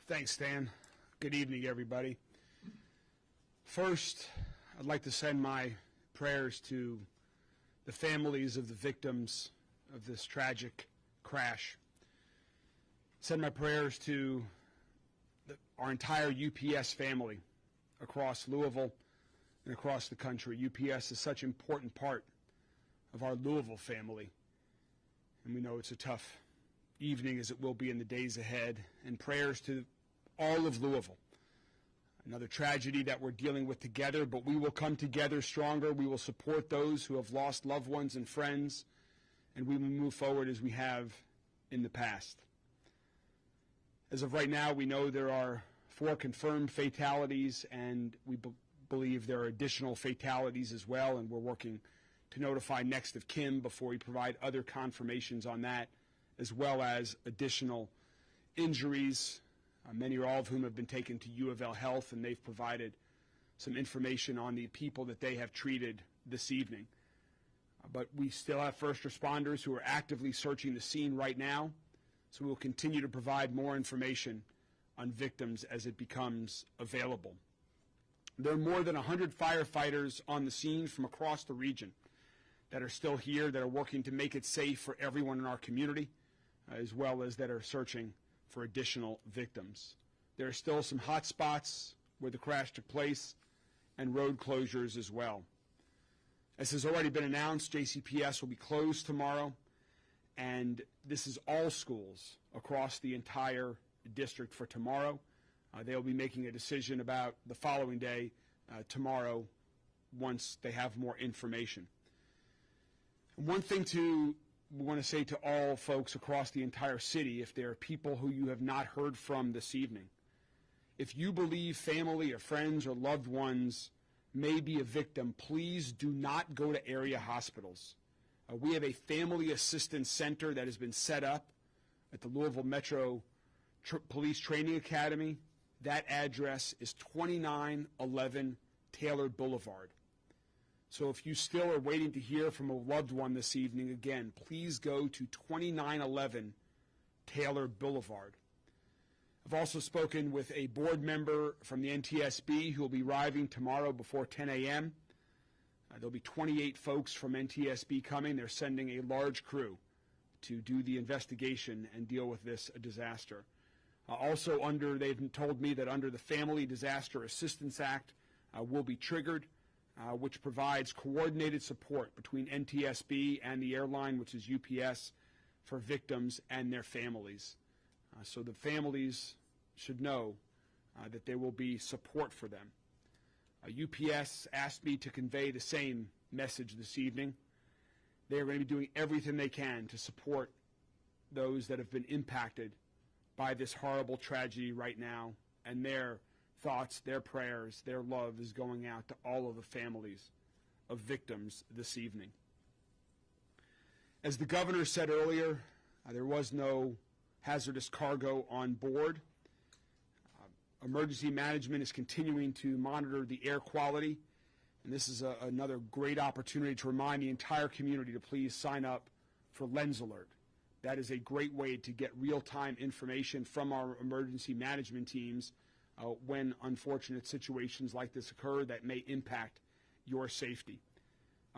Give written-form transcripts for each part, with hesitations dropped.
Thanks, Stan. Good evening, everybody. First, I'd like to send my prayers to the families of the victims of this tragic crash. Send my prayers to our entire UPS family across Louisville and across the country. UPS is such an important part of our Louisville family, and we know it's a tough evening as it will be in the days ahead. And prayers to all of Louisville. Another tragedy that we're dealing with together, but we will come together stronger. We will support those who have lost loved ones and friends, and we will move forward as we have in the past. As of right now, we know there are 4 confirmed fatalities, and we believe there are additional fatalities as well, and we're working to notify next of kin before we provide other confirmations on that, as well as additional injuries, many or all of whom have been taken to U of L Health, and they've provided some information on the people that they have treated this evening. But we still have first responders who are actively searching the scene right now, so we will continue to provide more information on victims as it becomes available. There are more than 100 firefighters on the scene from across the region that are still here, that are working to make it safe for everyone in our community, as well as that are searching for additional victims. There are still some hot spots where the crash took place and road closures as well. As has already been announced, JCPS will be closed tomorrow, and this is all schools across the entire district for tomorrow. They'll be making a decision about the following day, tomorrow, once they have more information. And one thing we want to say to all folks across the entire city, if there are people who you have not heard from this evening, if you believe family or friends or loved ones may be a victim, please do not go to area hospitals. We have a family assistance center that has been set up at the Louisville Metro Police Training Academy. That address is 2911 Taylor Boulevard. So if you still are waiting to hear from a loved one this evening, again, please go to 2911 Taylor Boulevard. I've also spoken with a board member from the NTSB who will be arriving tomorrow before 10 a.m. There'll be 28 folks from NTSB coming. They're sending a large crew to do the investigation and deal with this disaster. Also, they've told me that under the Family Disaster Assistance Act will be triggered, which provides coordinated support between NTSB and the airline, which is UPS, for victims and their families. So the families should know that there will be support for them. UPS asked me to convey the same message this evening. They are going to be doing everything they can to support those that have been impacted by this horrible tragedy right now, and their thoughts, their prayers, their love is going out to all of the families of victims this evening. As the governor said earlier, there was no hazardous cargo on board. Emergency management is continuing to monitor the air quality, and this is another great opportunity to remind the entire community to please sign up for Lens Alert. That is a great way to get real-time information from our emergency management teams when unfortunate situations like this occur that may impact your safety.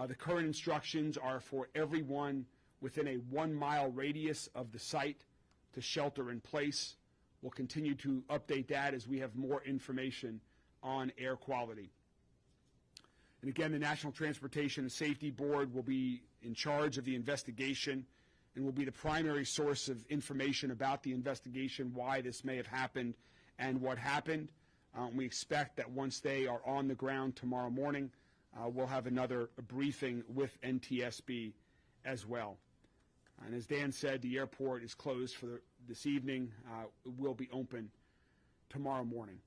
The current instructions are for everyone within a 1-mile radius of the site to shelter in place. We'll continue to update that as we have more information on air quality. And again, the National Transportation and Safety Board will be in charge of the investigation and will be the primary source of information about the investigation, why this may have happened and what happened. We expect that once they are on the ground tomorrow morning, we'll have another briefing with NTSB as well. And as Dan said, the airport is closed for this evening. It will be open tomorrow morning.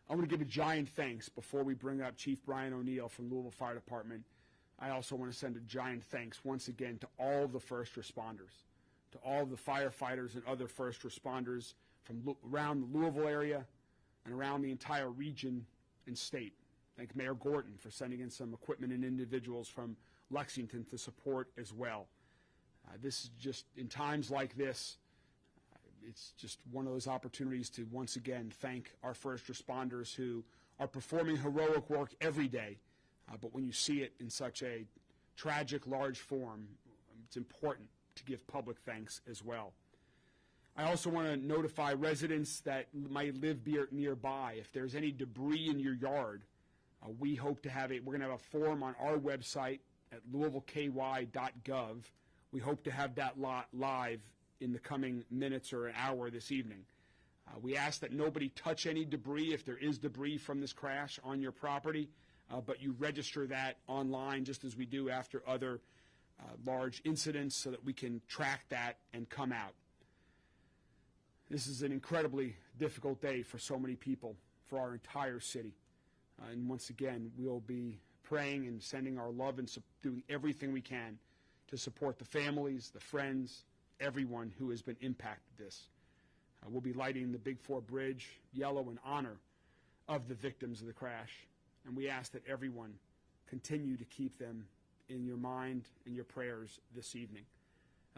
I want to give a giant thanks before we bring up Chief Brian O'Neill from Louisville Fire Department. I also want to send a giant thanks once again to all of the first responders, to all of the firefighters and other first responders from around the Louisville area and around the entire region and state. Thank Mayor Gordon for sending in some equipment and individuals from Lexington to support as well. This is just, in times like this, It's just one of those opportunities to once again thank our first responders who are performing heroic work every day. But when you see it in such a tragic, large form, it's important to give public thanks as well. I also want to notify residents that might live nearby. If there's any debris in your yard, we hope to have we're going to have a form on our website at louisvilleky.gov. We hope to have that live in the coming minutes or an hour this evening. We ask that nobody touch any debris if there is debris from this crash on your property, but you register that online just as we do after other large incidents so that we can track that and come out. This is an incredibly difficult day for so many people, for our entire city. And once again, we'll be praying and sending our love and doing everything we can to support the families, the friends, everyone who has been impacted this. We'll be lighting the Big Four Bridge yellow in honor of the victims of the crash. And we ask that everyone continue to keep them in your mind and your prayers this evening.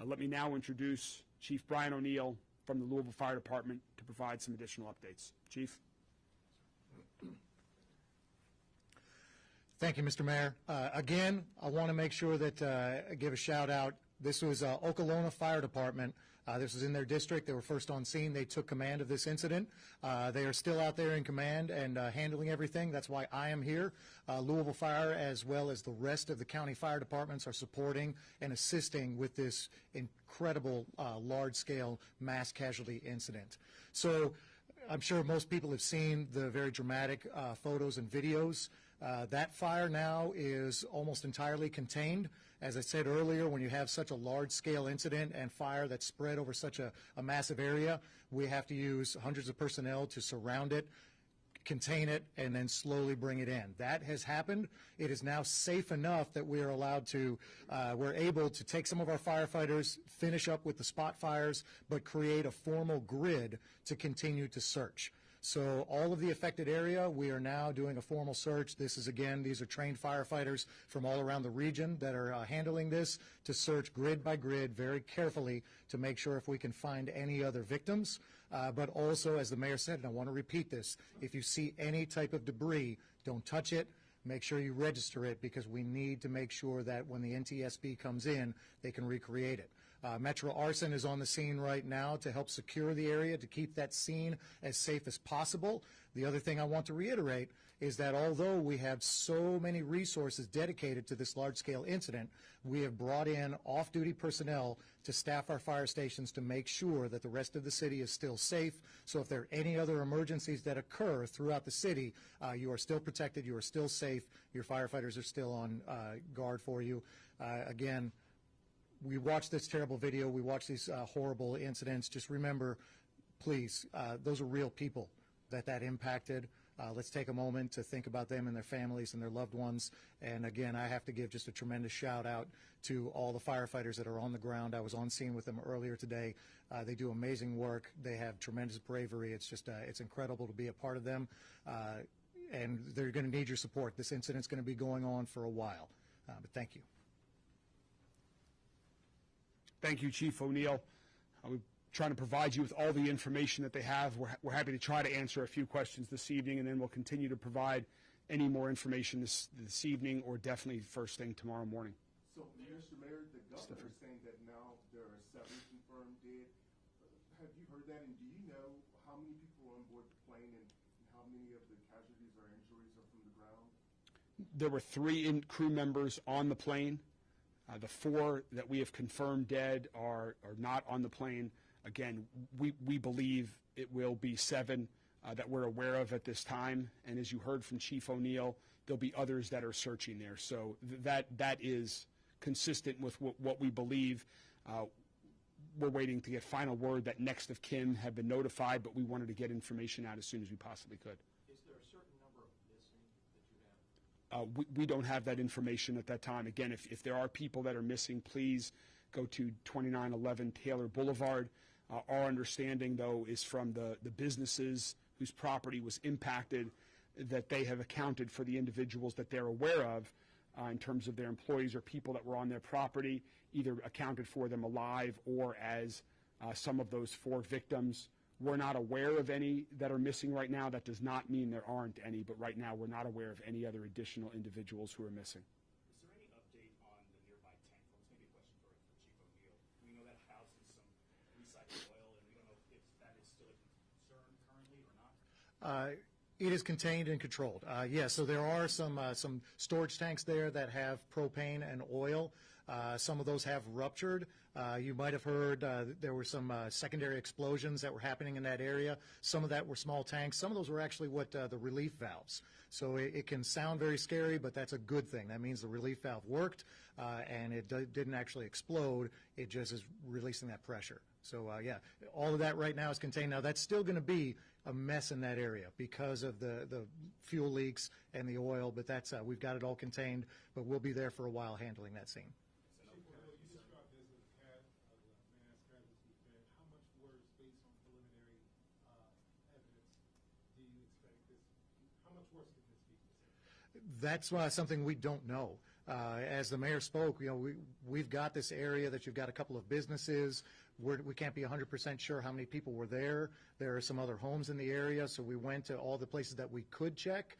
Let me now introduce Chief Brian O'Neill from the Louisville Fire Department to provide some additional updates. Chief. Thank you, Mr. Mayor. Again, I want to make sure that I give a shout out. This was Okolona Fire Department. This was in their district. They were first on scene. They took command of this incident. They are still out there in command and handling everything. That's why I am here. Louisville Fire, as well as the rest of the county fire departments, are supporting and assisting with this incredible large-scale mass casualty incident. So I'm sure most people have seen the very dramatic photos and videos. That fire now is almost entirely contained. As I said earlier, when you have such a large-scale incident and fire that's spread over such a massive area, we have to use hundreds of personnel to surround it, contain it, and then slowly bring it in. That has happened. It is now safe enough that we are allowed to, we're able to take some of our firefighters, finish up with the spot fires, but create a formal grid to continue to search. So all of the affected area, we are now doing a formal search. This is, again, these are trained firefighters from all around the region that are handling this to search grid by grid very carefully to make sure if we can find any other victims. But also, as the mayor said, and I want to repeat this, if you see any type of debris, don't touch it. Make sure you register it because we need to make sure that when the NTSB comes in, they can recreate it. Metro Arson is on the scene right now to help secure the area, to keep that scene as safe as possible. The other thing I want to reiterate is that although we have so many resources dedicated to this large-scale incident, we have brought in off-duty personnel to staff our fire stations to make sure that the rest of the city is still safe. So if there are any other emergencies that occur throughout the city, you are still protected, you are still safe, your firefighters are still on guard for you. Again, we watch this terrible video, we watch these horrible incidents. Just remember, please, those are real people that impacted. Let's take a moment to think about them and their families and their loved ones. And again, I have to give just a tremendous shout out to all the firefighters that are on the ground. I was on scene with them earlier today. They do amazing work. They have tremendous bravery. It's just, it's incredible to be a part of them. And they're going to need your support. This incident's going to be going on for a while. But thank you. Thank you, Chief O'Neill. We're trying to provide you with all the information that they have. We're happy to try to answer a few questions this evening, and then we'll continue to provide any more information this evening or definitely first thing tomorrow morning. So, Mr. Mayor, the governor is saying that now there are 7 confirmed dead. Have you heard that, and do you know how many people are on board the plane and how many of the casualties or injuries are from the ground? There were 3 crew members on the plane. The 4 that we have confirmed dead are not on the plane. Again, we believe it will be 7 that we're aware of at this time. And as you heard from Chief O'Neill, there'll be others that are searching there. So that is consistent with what we believe. We're waiting to get final word that next of kin have been notified, but we wanted to get information out as soon as we possibly could. Is there a certain number of missing that you have? We don't have that information at that time. Again, if there are people that are missing, please go to 2911 Taylor Boulevard. Our understanding, though, is from the businesses whose property was impacted that they have accounted for the individuals that they're aware of in terms of their employees or people that were on their property, either accounted for them alive or as some of those 4 victims. We're not aware of any that are missing right now. That does not mean there aren't any, but right now we're not aware of any other additional individuals who are missing. Is there any update on the nearby tank farms? Maybe a question for Chief O'Neill. We know that houses some recycled oil, and we don't know if that is still a concern currently or not. It is contained and controlled. Yes, so there are some storage tanks there that have propane and oil. Some of those have ruptured. You might have heard there were some secondary explosions that were happening in that area. Some of that were small tanks. Some of those were actually what the relief valves. So it can sound very scary, but that's a good thing. That means the relief valve worked, and it didn't actually explode. It just is releasing that pressure. So, yeah, all of that right now is contained. Now, that's still going to be a mess in that area because of the fuel leaks and the oil, but that's we've got it all contained, but we'll be there for a while handling that scene. You described this as a mass casualty event. How much worse, based on preliminary evidence, do you expect this? How much worse can this be? That's something we don't know. As the mayor spoke, we've got this area that you've got a couple of businesses. We can't be 100% sure how many people were there. There are some other homes in the area, so we went to all the places that we could check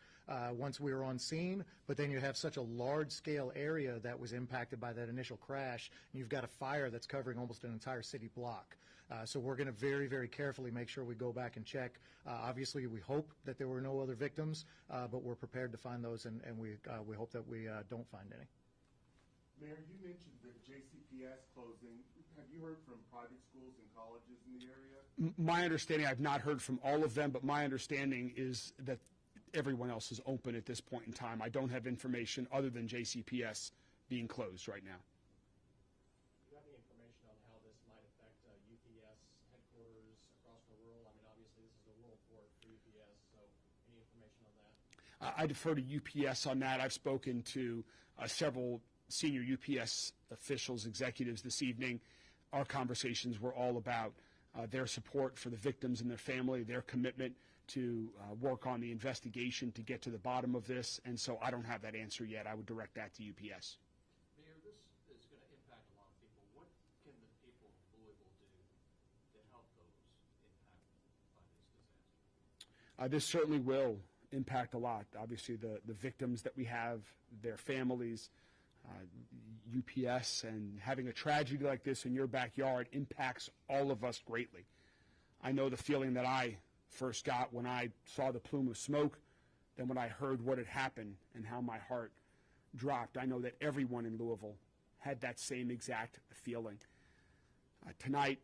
once we were on scene. But then you have such a large-scale area that was impacted by that initial crash, and you've got a fire that's covering almost an entire city block. So we're going to very, very carefully make sure we go back and check. Obviously, we hope that there were no other victims, but we're prepared to find those, and we hope that we don't find any. Mayor, you mentioned the JCPS closing. Have you heard from private schools and colleges in the area? My understanding, I've not heard from all of them, but my understanding is that everyone else is open at this point in time. I don't have information other than JCPS being closed right now. Do you have any information on how this might affect UPS headquarters across the world? I mean, obviously this is a world port for UPS, so any information on that? I defer to UPS on that. I've spoken to several senior UPS officials, executives this evening. Our conversations were all about their support for the victims and their family, their commitment to work on the investigation to get to the bottom of this, and so I don't have that answer yet. I would direct that to UPS. Mayor, this is going to impact a lot of people. What can the people of Louisville do to help those impacted by this disaster? This certainly will impact a lot. Obviously, the victims that we have, their families, UPS, and having a tragedy like this in your backyard impacts all of us greatly. I know the feeling that I first got when I saw the plume of smoke, then when I heard what had happened and how my heart dropped. I know that everyone in Louisville had that same exact feeling. Tonight,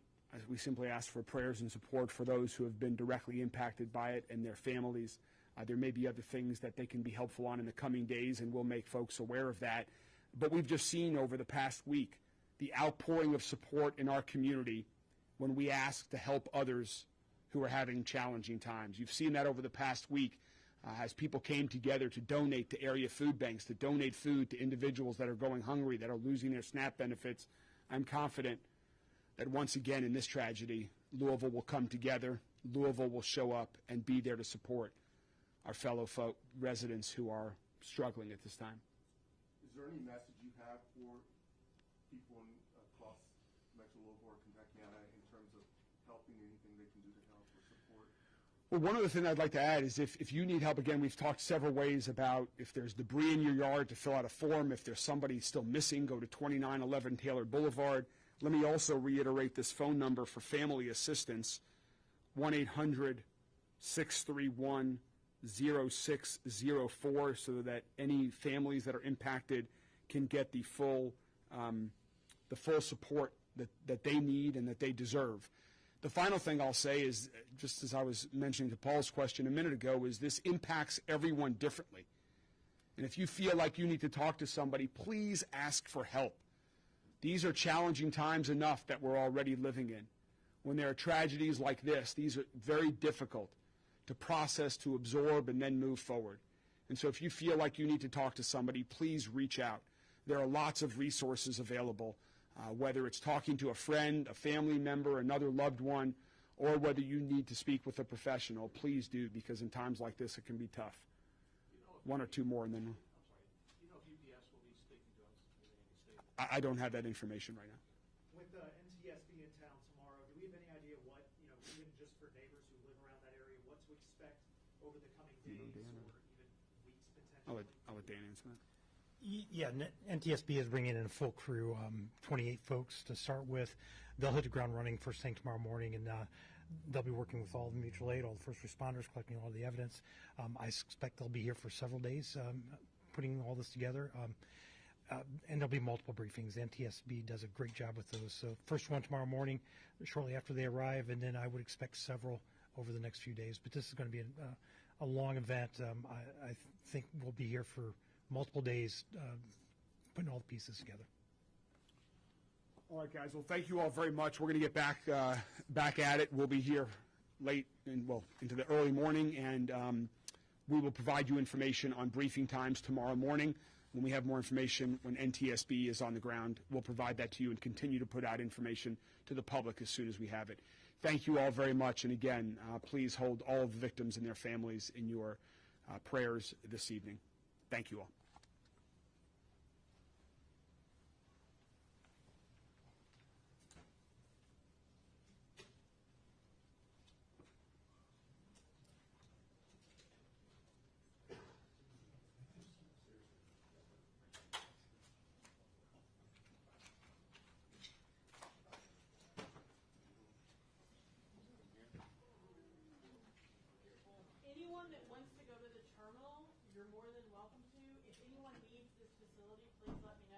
we simply ask for prayers and support for those who have been directly impacted by it and their families. There may be other things that they can be helpful on in the coming days, and we'll make folks aware of that. But we've just seen over the past week the outpouring of support in our community when we ask to help others who are having challenging times. You've seen that over the past week as people came together to donate to area food banks, to donate food to individuals that are going hungry, that are losing their SNAP benefits. I'm confident that once again in this tragedy, Louisville will come together, Louisville will show up and be there to support our fellow residents who are struggling at this time. Is there any message you have for people across Metro Louisville or Kentuckiana in terms of helping, anything they can do to help or support? Well, one other thing I'd like to add is if you need help, again, we've talked several ways about if there's debris in your yard to fill out a form, if there's somebody still missing, go to 2911 Taylor Boulevard. Let me also reiterate this phone number for family assistance, 1-800-631-0604, so that any families that are impacted can get the full support that they need and that they deserve. The final thing I'll say is, just as I was mentioning to Paul's question a minute ago, is this impacts everyone differently. And if you feel like you need to talk to somebody, please ask for help. These are challenging times enough that we're already living in. When there are tragedies like this, these are very difficult to process, to absorb, and then move forward. And so if you feel like you need to talk to somebody, please reach out. There are lots of resources available, whether it's talking to a friend, a family member, another loved one, or whether you need to speak with a professional. Please do, because in times like this, it can be tough. One or two more, and then... I'm sorry. Do you know if UPS will be speaking to us in any state? I don't have that information right now. With NTSB in town tomorrow, do we to expect over the coming days or even weeks I'll potentially? let Dan answer that. Yeah, NTSB is bringing in a full crew, 28 folks to start with. They'll hit the ground running first thing tomorrow morning, and they'll be working with all the mutual aid, all the first responders, collecting all the evidence. I expect they'll be here for several days putting all this together. And there'll be multiple briefings. NTSB does a great job with those. So first one tomorrow morning, shortly after they arrive, and then I would expect several over the next few days. But this is going to be a long event. I think we'll be here for multiple days putting all the pieces together. All right, guys. Well, thank you all very much. We're going to get back at it. We'll be here late and into the early morning, and we will provide you information on briefing times tomorrow morning. When we have more information, when NTSB is on the ground, we'll provide that to you and continue to put out information to the public as soon as we have it. Thank you all very much. And again, please hold all of the victims and their families in your prayers this evening. Thank you all. Anyone that wants to go to the terminal, you're more than welcome to. If anyone needs this facility, please let me